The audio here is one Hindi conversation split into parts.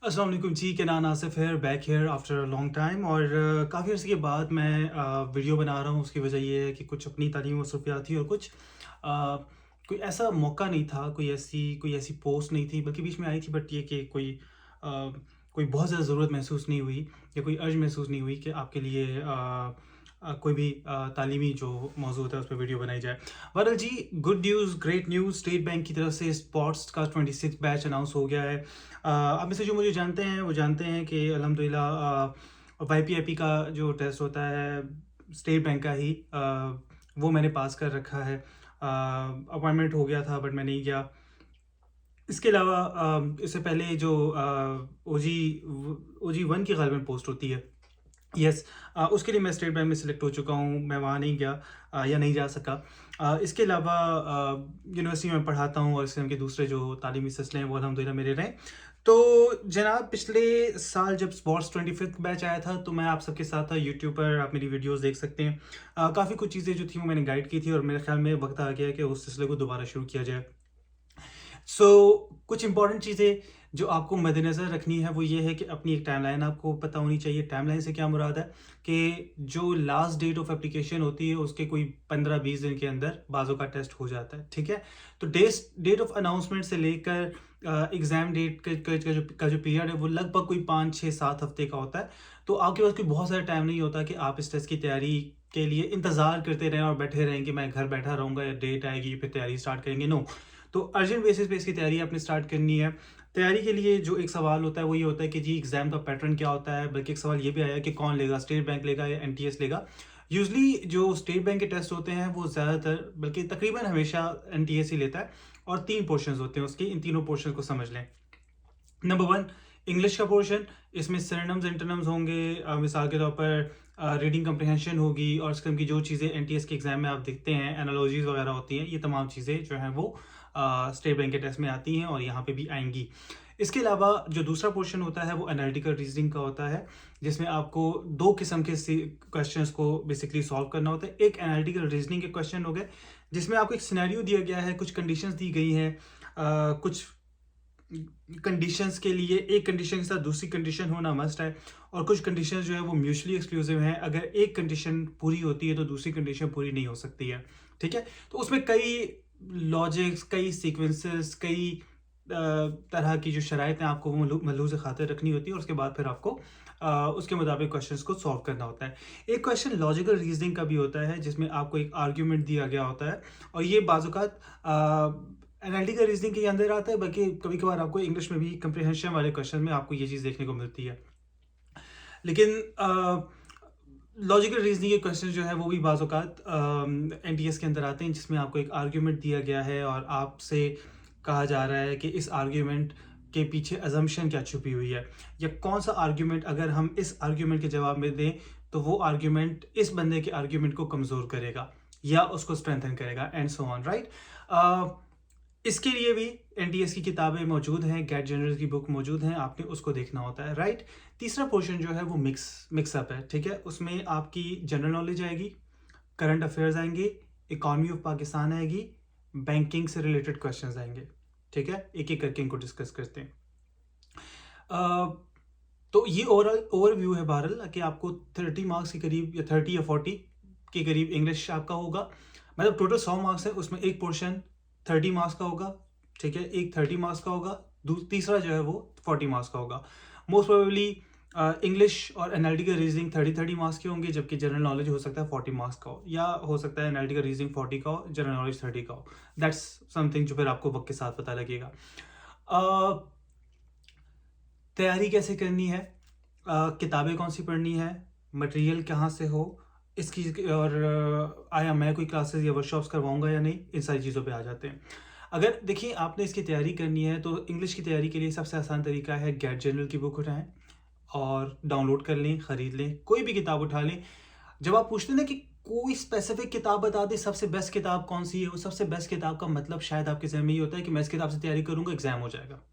अस्सलाम वालेकुम जी, केनान आसिफ है, back here after a long time. और काफ़ी अर्से के बाद मैं वीडियो बना रहा हूँ। उसकी वजह ये है कि कुछ अपनी तालीमी मसरूफियात थी और कुछ कोई ऐसा मौका नहीं था, कोई ऐसी पोस्ट नहीं थी, बल्कि बीच में आई थी। बट ये कि कोई बहुत ज़्यादा ज़रूरत महसूस नहीं हुई या कोई अर्ज महसूस नहीं हुई कि आपके लिए कोई भी तालीमी जो मौजूद होता है उस पर वीडियो बनाई जाए। बहरहाल जी, good news, great news, State Bank की तरफ से स्पोर्ट्स का 26 बैच अनाउंस हो गया है। आप में से जो मुझे जानते हैं वो जानते हैं कि अल्हम्दुलिल्लाह वाईपीआईपी का जो टेस्ट होता है स्टेट बैंक का ही, वो मैंने पास कर रखा है। अपॉइंटमेंट हो गया था बट मैं नहीं गया। इसके अलावा इससे पहले जो ओजी वन की गालिबन पोस्ट होती है, यस, उसके लिए मैं स्टेट बैंक में सिलेक्ट हो चुका हूँ। मैं वहाँ नहीं गया या नहीं जा सका। इसके अलावा यूनिवर्सिटी में पढ़ाता हूँ और इसके के दूसरे जो तालीमी सिलसिले हैं वो अल्हम्दुलिल्लाह मेरे रहे। तो जनाब, पिछले साल जब स्पोर्ट्स 25th बैच आया था तो मैं आप सबके साथ था यूट्यूब पर, आप मेरी वीडियोस देख सकते हैं। काफ़ी कुछ चीज़ें जो थी वो मैंने गाइड की थी और मेरे ख्याल में वक्त आ गया कि उस सिलसिले को दोबारा शुरू किया जाए। कुछ इंपॉर्टेंट चीज़ें जो आपको मद्देनज़र रखनी है वो ये है कि अपनी एक टाइमलाइन आपको पता होनी चाहिए। टाइमलाइन से क्या मुराद है कि जो लास्ट डेट ऑफ एप्लीकेशन होती है उसके कोई 15-20 दिन के अंदर बाज़ों का टेस्ट हो जाता है, ठीक है। तो डेट ऑफ अनाउंसमेंट से लेकर एग्ज़ाम डेट का जो पीरियड है वो लगभग कोई 5, 6, 7 हफ्ते का होता है। तो आपके पास कोई बहुत सारा टाइम नहीं होता कि आप इस टेस्ट की तैयारी के लिए इंतज़ार करते रहें और बैठे रहें कि मैं घर बैठा रहूँगा या डेट आएगी फिर तैयारी स्टार्ट करेंगे। नो, तो अर्जेंट बेसिस पे इसकी तैयारी आपने स्टार्ट करनी है। तैयारी के लिए जो एक सवाल होता है वो ये होता है कि जी एग्ज़ाम का पैटर्न क्या होता है, बल्कि एक सवाल ये भी आया कि कौन लेगा, स्टेट बैंक लेगा या एनटीएस लेगा। यूजुअली जो स्टेट बैंक के टेस्ट होते हैं वो ज़्यादातर, बल्कि तकरीबन हमेशा एनटीएस ही लेता है। और 3 पोर्शंस होते हैं उसके, इन तीनों पोर्शन को समझ लें। नंबर 1, इंग्लिश का पोर्शन। इसमें सिनोनिम्स, एंटोनिम्स होंगे। मिसाल के तौर पर रीडिंग कम्प्रिहेंशन होगी और इस किस्म की जो चीज़ें एनटीएस के एग्जाम में आप देखते हैं, एनालॉजीज वगैरह होती हैं, ये तमाम चीज़ें जो हैं वो स्टेट बैंक के टेस्ट में आती हैं और यहाँ पे भी आएंगी। इसके अलावा जो दूसरा पोर्शन होता है वो एनालिटिकल रीजनिंग का होता है, जिसमें आपको 2 किस्म के क्वेश्चंस को बेसिकली सॉल्व करना होता है। एक एनालिटिकल रीजनिंग के क्वेश्चन हो गए जिसमें आपको एक सिनेरियो दिया गया है, कुछ कंडीशंस दी गई हैं, कुछ कंडीशंस के लिए एक कंडीशन के साथ दूसरी कंडीशन होना मस्ट है और कुछ कंडीशंस जो है वो म्यूचुअली एक्सक्लूसिव हैं। अगर एक कंडीशन पूरी होती है तो दूसरी कंडीशन पूरी नहीं हो सकती है, ठीक है। तो उसमें कई लॉजिक्स, कई सीक्वेंसेस, कई तरह की जो शराइत हैं आपको वो मलूज़ खातिर रखनी होती है और उसके बाद फिर आपको उसके मुताबिक क्वेश्चंस को सॉल्व करना होता है। एक क्वेश्चन लॉजिकल रीजनिंग का भी होता है जिसमें आपको एक आर्ग्यूमेंट दिया गया होता है और ये बाज़-औक़ात एनालिटिकल रीजनिंग के अंदर आता है, बल्कि कभी कभार आपको इंग्लिश में भी कंप्रिहेंशन वाले क्वेश्चन में आपको ये चीज़ देखने को मिलती है। लेकिन लॉजिकल रीजनिंग के क्वेश्चन जो है वो भी बाज़ औक़ात एनटीएस के अंदर आते हैं जिसमें आपको एक आर्ग्यूमेंट दिया गया है और आपसे कहा जा रहा है कि इस आर्ग्यूमेंट के पीछे अजम्पशन क्या छुपी हुई है, या कौन सा आर्ग्यूमेंट अगर हम इस आर्ग्यूमेंट के जवाब में दें तो वो आर्ग्यूमेंट इस बंदे के आर्ग्यूमेंट को कमज़ोर करेगा या उसको स्ट्रेंथन करेगा, एंड सो ऑन, राइट। इसके लिए भी एनटीएस की किताबें मौजूद हैं, गेट जनरल की बुक मौजूद हैं, आपने उसको देखना होता है, राइट। तीसरा पोर्शन जो है वो मिक्सअप है, ठीक है। उसमें आपकी जनरल नॉलेज आएगी, करंट अफेयर्स आएंगे, इकॉनमी ऑफ पाकिस्तान आएगी, बैंकिंग से रिलेटेड क्वेश्चंस आएंगे, ठीक है। एक एक करके इनको डिस्कस करते हैं। तो ये ओवरव्यू है बहरहाल कि आपको 30 मार्क्स के करीब या 30 या 40 के करीब इंग्लिश आपका होगा। मतलब टोटल 100 मार्क्स है, उसमें एक पोर्शन 30 मार्क्स का होगा, ठीक है, एक 30 मार्क्स का होगा, तीसरा जो है वो 40 मार्क्स का होगा। मोस्ट प्रोबेबली इंग्लिश और एनालिटिकल रीजनिंग 30 मार्क्स के होंगे, जबकि जनरल नॉलेज हो सकता है 40 मार्क्स का हो, या हो सकता है एनालिटिकल रीजनिंग 40 का हो, जनरल नॉलेज 30 का हो। दैट्स समथिंग जो फिर आपको वक्त के साथ पता लगेगा। तैयारी कैसे करनी है, किताबें कौन सी पढ़नी है, मटेरियल कहाँ से हो, इसकी और आया मैं कोई क्लासेस या वर्कशॉप्स करवाऊंगा या नहीं, इन सारी चीज़ों पे आ जाते हैं। अगर देखिए आपने इसकी तैयारी करनी है तो इंग्लिश की तैयारी के लिए सबसे आसान तरीका है गेट जनरल की बुक उठाएं और डाउनलोड कर लें, ख़रीद लें, कोई भी किताब उठा लें। जब आप पूछते हैं ना कि कोई स्पेसिफिक किताब बता दे सबसे बेस्ट किताब कौन सी है, वो सबसे बेस्ट किताब का मतलब शायद आपके जहन में ये होता है कि मैं इस किताब से तैयारी करूँगा एग्जाम हो जाएगा।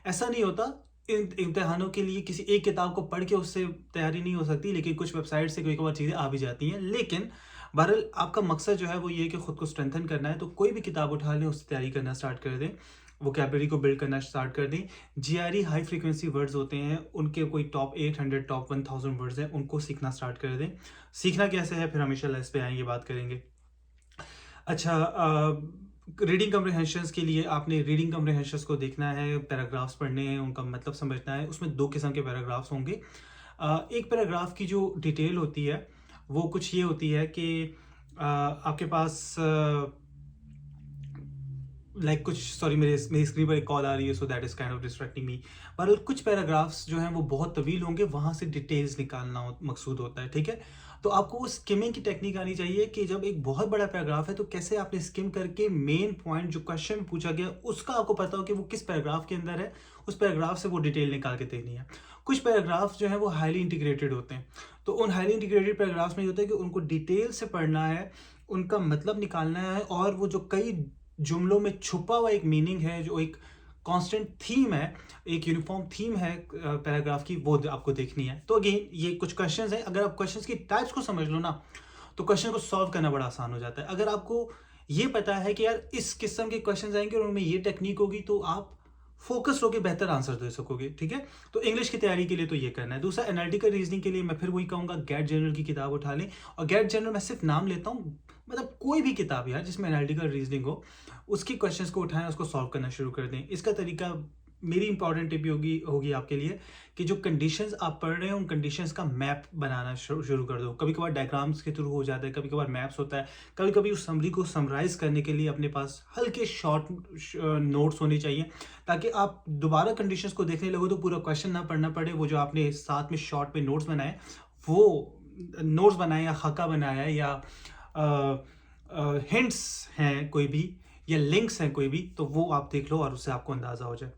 ऐसा नहीं होता। इम्तिहानों के लिए किसी एक किताब को पढ़ के उससे तैयारी नहीं हो सकती, लेकिन कुछ वेबसाइट से कोई कभार चीज़ें आ भी जाती हैं। लेकिन बहरहाल आपका मकसद जो है वो ये है कि खुद को स्ट्रेंथन करना है, तो कोई भी किताब उठा लें, उससे तैयारी करना स्टार्ट कर दें। वोकैबुलरी को बिल्ड करना स्टार्ट कर दें। जीआरई हाई फ्रीक्वेंसी वर्ड्स होते हैं, उनके कोई टॉप 800 टॉप 1000 वर्ड्स हैं, उनको सीखना स्टार्ट कर दें। सीखना कैसे है फिर हमेशा इस पे आएंगे, बात करेंगे। अच्छा, रीडिंग कम्प्रिहेंशंस के लिए आपने रीडिंग कम्प्रिहेंशंस को देखना है, पैराग्राफ्स पढ़ने हैं, उनका मतलब समझना है। उसमें दो किस्म के पैराग्राफ्स होंगे। एक पैराग्राफ की जो डिटेल होती है वो कुछ ये होती है कि आपके पास लाइक कुछ, सॉरी मेरी स्क्रीन पर एक कॉल आ रही है, so that is kind of distracting me. पर कुछ पैराग्राफ्स जो हैं वो बहुत तवील होंगे, वहां से डिटेल्स निकालना मकसूद होता है, ठीक है। तो आपको वो स्किमिंग की टेक्निक आनी चाहिए कि जब एक बहुत बड़ा पैराग्राफ है तो कैसे आपने स्किम करके मेन पॉइंट जो क्वेश्चन में पूछा गया उसका आपको पता हो कि वो किस पैराग्राफ के अंदर है, उस पैराग्राफ से वो डिटेल निकाल के देनी है। कुछ पैराग्राफ जो है वो हाईली इंटीग्रेटेड होते हैं, तो उन हाईली इंटीग्रेटेड पैराग्राफ्स में ये होता है कि उनको डिटेल से पढ़ना है, उनका मतलब निकालना है, और वो जो कई जुमलों में छुपा हुआ एक मीनिंग है, जो एक कांस्टेंट थीम है, एक यूनिफॉर्म थीम है पैराग्राफ की, वो आपको देखनी है। तो अगेन ये कुछ क्वेश्चंस हैं, अगर आप क्वेश्चंस की टाइप्स को समझ लो ना तो क्वेश्चन को सॉल्व करना बड़ा आसान हो जाता है। अगर आपको ये पता है कि यार इस किस्म के क्वेश्चंस आएंगे और उनमें ये टेक्निक होगी तो आप फोकस होकर बेहतर आंसर दे सकोगे, ठीक है। तो इंग्लिश की तैयारी के लिए तो ये करना है। दूसरा, एनालिटिकल रीजनिंग के लिए मैं फिर वही कहूंगा, गेट जनरल की किताब उठा लें। और गेट जनरल मैं सिर्फ नाम लेता हूँ, मतलब कोई भी किताब यार जिसमें एनालिटिकल रीजनिंग हो, उसकी क्वेश्चंस को उठाएं, उसको सॉल्व करना शुरू कर दें। इसका तरीका, मेरी इंपॉर्टेंट टिप होगी आपके लिए कि जो कंडीशंस आप पढ़ रहे हैं उन कंडीशंस का मैप बनाना शुरू कर दो। कभी कभार डायग्राम्स के थ्रू हो जाता है, कभी कभार मैप्स होता है, कभी कभी उस समरी को समराइज करने के लिए अपने पास हल्के शॉर्ट नोट्स होने चाहिए, ताकि आप दोबारा कंडीशंस को देखने लगो तो पूरा क्वेश्चन ना पढ़ना पड़े। वो जो आपने साथ में शॉर्ट में नोट्स बनाए, वो नोट्स बनाए या खाका बनाया या हिंट्स हैं कोई भी, या लिंक्स हैं कोई भी, तो वो आप देख लो और उससे आपको अंदाजा हो जाए।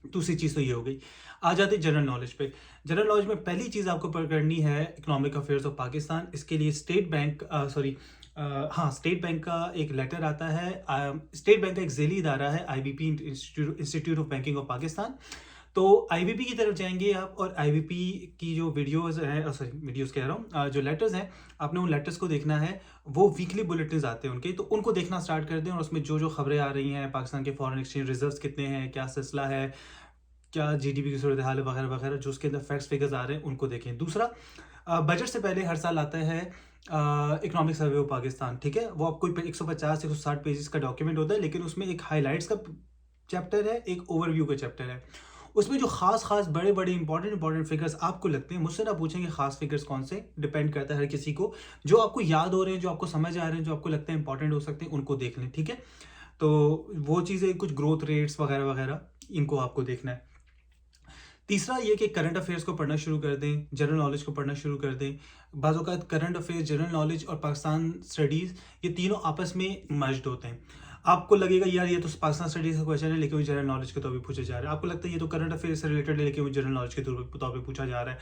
दूसरी चीज तो ये हो गई। आ जाते जनरल नॉलेज पे। जनरल नॉलेज में पहली चीज आपको करनी है इकोनॉमिक अफेयर्स ऑफ पाकिस्तान। इसके लिए स्टेट बैंक स्टेट बैंक का एक लेटर आता है। स्टेट बैंक का एक झेली इदारा है IBP, institute of banking of Pakistan. तो आईबीपी की तरफ जाएंगे आप, और आईबीपी की जो वीडियोस हैं, सॉरी वीडियोस कह रहा हूँ, जो लेटर्स हैं, आपने उन लेटर्स को देखना है। वो वीकली बुलेटिन आते हैं उनके, तो उनको देखना स्टार्ट कर दें, और उसमें जो जो खबरें आ रही हैं, पाकिस्तान के फॉरेन एक्सचेंज रिजर्व्स कितने हैं, क्या सिलसिला है, क्या जीडीपी की सूरत हाल है, वगैरह वगैरह, जो उसके अंदर फैक्ट्स फिगर्स आ रहे हैं उनको देखें। दूसरा, बजट से पहले हर साल आता है इकोनॉमिक सर्वे ऑफ पाकिस्तान, ठीक है। वो आपको 150 से 160 पेजेस का डॉक्यूमेंट होता है, लेकिन उसमें एक हाईलाइट्स का चैप्टर है, एक ओवरव्यू का चैप्टर है। उसमें जो खास बड़े बड़े इंपॉर्टेंट फिगर्स आपको लगते हैं, मुझसे ना पूछेंगे खास फिगर्स कौन से, डिपेंड करता है हर किसी को। जो आपको याद हो रहे हैं, जो आपको समझ आ रहे हैं, जो आपको लगता है इंपॉर्टेंट हो सकते हैं, उनको देख लें, ठीक है। तो वो चीज़ें, कुछ ग्रोथ रेट्स वगैरह वगैरह, इनको आपको देखना है। तीसरा ये कि करंट अफेयर्स को पढ़ना शुरू कर दें, जनरल नॉलेज को पढ़ना शुरू कर दें। बाज़ औक़ात करंट अफेयर्स, जनरल नॉलेज और पाकिस्तान स्टडीज़, ये तीनों आपस में मर्ज्ड होते हैं। आपको लगेगा यार ये तो पाकिस्तान स्टडीज़ का क्वेश्चन है, लेकिन वो जनरल नॉलेज के तौर पे पूछा जा रहा है। आपको लगता है ये तो करंट अफेयर्स से रिलेटेड है, लेकिन वो जनरल नॉलेज के तौर पे पूछा जा रहा है।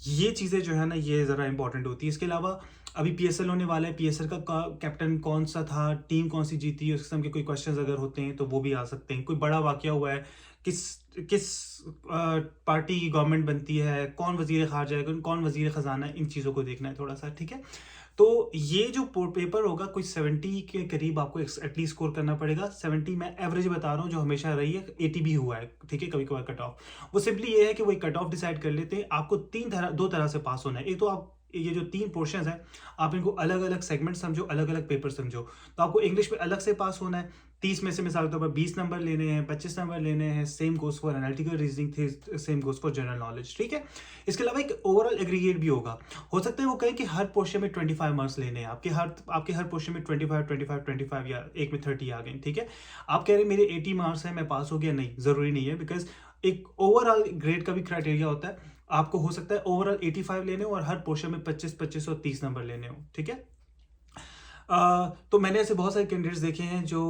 ये चीज़ें जो है ना, ये ज़रा इंपॉर्टेंट होती है। इसके अलावा अभी पीएसएल होने वाला है, पीएसएल का कैप्टन कौन सा था, टीम कौन सी जीती, उस किस्म के कोई क्वेश्चंस अगर होते हैं तो वो भी आ सकते हैं। कोई बड़ा वाकया हुआ है, किस किस पार्टी की गवर्नमेंट बनती है, कौन वजीर खारजा है, कौन वजीर खजाना है, इन चीज़ों को देखना है थोड़ा सा, ठीक है। तो ये जो पेपर होगा कोई 70 के करीब आपको एटलीस्ट स्कोर करना पड़ेगा। 70 मैं एवरेज बता रहा हूँ, जो हमेशा रही है। 80 भी हुआ है, ठीक है, कभी कभार कट ऑफ। वो सिंपली ये है कि वो कट ऑफ डिसाइड कर लेते हैं। आपको दो तरह से पास होना है। एक तो आप ये जो 3 पोर्शंस हैं, आप इनको अलग अलग सेगमेंट समझो, अलग अलग पेपर समझो। तो आपको इंग्लिश में अलग से पास होना है। 30 में से मिसाल के तौर पर 20 नंबर लेने हैं, 25 नंबर लेने हैं। Same goes for analytical reasoning, same goes for general knowledge, ठीक है। इसके अलावा एक ओवरऑल एग्रीगेट भी होगा। हो सकता है वो कहें कि हर पोर्शन में 25 मार्क्स लेने हैं, आपके हर पोर्शन में 25 या एक में 30 आ गए, ठीक है। आप कह रहे हैं मेरे 80 मार्क्स हैं, मैं पास हो गया, नहीं, जरूरी नहीं है। बिकॉज एक ओवरऑल ग्रेड का भी क्राइटेरिया होता है। आपको हो सकता है ओवरऑल 85 लेने हो और हर पोर्शन में 25 और 30 नंबर लेने हो, ठीक है। तो मैंने ऐसे बहुत सारे कैंडिडेट्स देखे हैं जो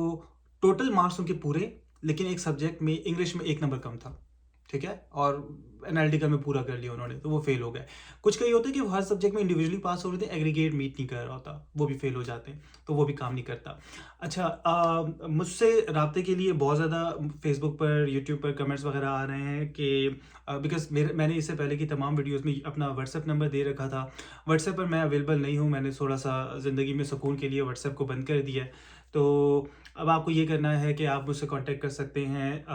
टोटल मार्क्स उनके पूरे, लेकिन एक सब्जेक्ट में, इंग्लिश में 1 नंबर कम था, ठीक है, और एनालिटिकल में पूरा कर लिया उन्होंने, तो वो फेल हो गए। कुछ कई होते हैं कि हर सब्जेक्ट में इंडिविजुअली पास हो रहे थे, एग्रीगेट मीट नहीं कर रहा होता, वो भी फेल हो जाते हैं, तो वो भी काम नहीं करता। अच्छा, मुझसे रब्ते के लिए बहुत ज़्यादा फेसबुक पर, यूट्यूब पर कमेंट्स वगैरह आ रहे हैं कि बिकॉज मैंने इससे पहले की तमाम वीडियोज़ में अपना व्हाट्सएप नंबर दे रखा था। व्हाट्सएप पर मैं अवेलेबल नहीं हूँ, मैंने थोड़ा सा ज़िंदगी में सुकून के लिए व्हाट्सएप को बंद कर दिया है। तो अब आपको ये करना है कि आप मुझसे कांटेक्ट कर सकते हैं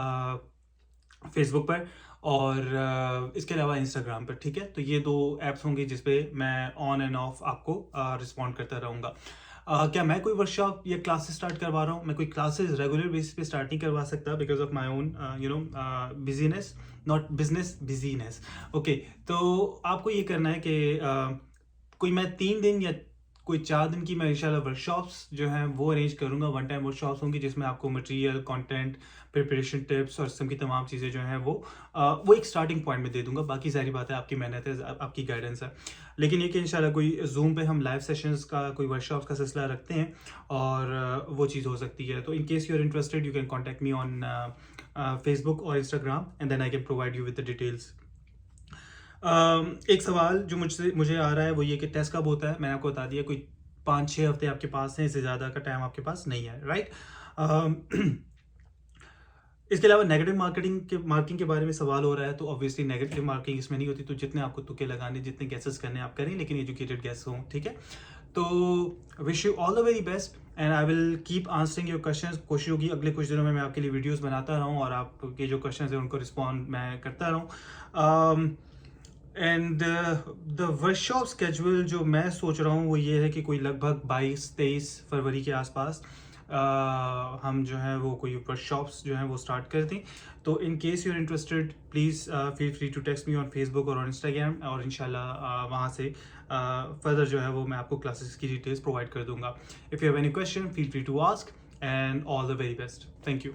फेसबुक पर और इसके अलावा इंस्टाग्राम पर, ठीक है। तो ये 2 ऐप्स होंगे जिस पे मैं ऑन एंड ऑफ आपको रिस्पॉन्ड करता रहूँगा। क्या मैं कोई वर्कशॉप या क्लासेस स्टार्ट करवा रहा हूँ? मैं कोई क्लासेस रेगुलर बेसिस पे स्टार्ट नहीं करवा सकता because of my own business, not business, business. Okay, तो आपको ये करना है कि कोई मैं 3 दिन या कोई 4 दिन की मैं इंशाल्लाह वर्कशॉप्स जो हैं वो अरेंज करूँगा। वन टाइम वर्कशॉप्स होंगी जिसमें आपको मटेरियल, कंटेंट, प्रिपरेशन टिप्स और इस किस्म की तमाम चीज़ें जो हैं वो एक स्टार्टिंग पॉइंट में दे दूँगा। बाकी सारी बातें आपकी मेहनत है, आपकी गाइडेंस है। लेकिन ये कि इंशाल्लाह कोई ज़ूम पे हम लाइव सेशंस का, कोई वर्कशॉप्स का सिलसिला रखते हैं और वो चीज़ हो सकती है। तो in case you are interested you can contact me on Facebook और Instagram and then I can provide you with the details. एक सवाल जो मुझे आ रहा है वो ये कि टेस्ट कब होता है? मैंने आपको बता दिया, कोई 5-6 हफ्ते आपके पास हैं, इससे ज़्यादा का टाइम आपके पास नहीं है, राइट? इसके अलावा नेगेटिव मार्किंग के बारे में सवाल हो रहा है, तो ऑब्वियसली नेगेटिव मार्किंग इसमें नहीं होती, तो जितने आपको तुक्के लगाने, जितने गेसेस करने आप करें, लेकिन एजुकेटेड गेस हों, ठीक है? तो wish you all the very best and I will keep answering your questions. कोशिश होगी अगले कुछ दिनों में मैं आपके लिए वीडियोस बनाता रहूं और आपके जो क्वेश्चंस हैं उनको रिस्पॉन्ड मैं करता रहूं। एंड द वर्कशॉप स्केड्यूल जो मैं सोच रहा हूँ वो ये है कि कोई लगभग 22-23 फरवरी के आसपास हम जो है वो कोई वर्कशॉप्स जो हैं वो स्टार्ट कर दें। तो in case you are interested please feel free to text me on Facebook और ऑन इंस्टाग्राम और इंशाल्लाह वहाँ से फर्दर जो है वो मैं आपको क्लासेस की डिटेल्स प्रोवाइड कर दूंगा। If you have any question feel free to ask and all the very best. Thank you.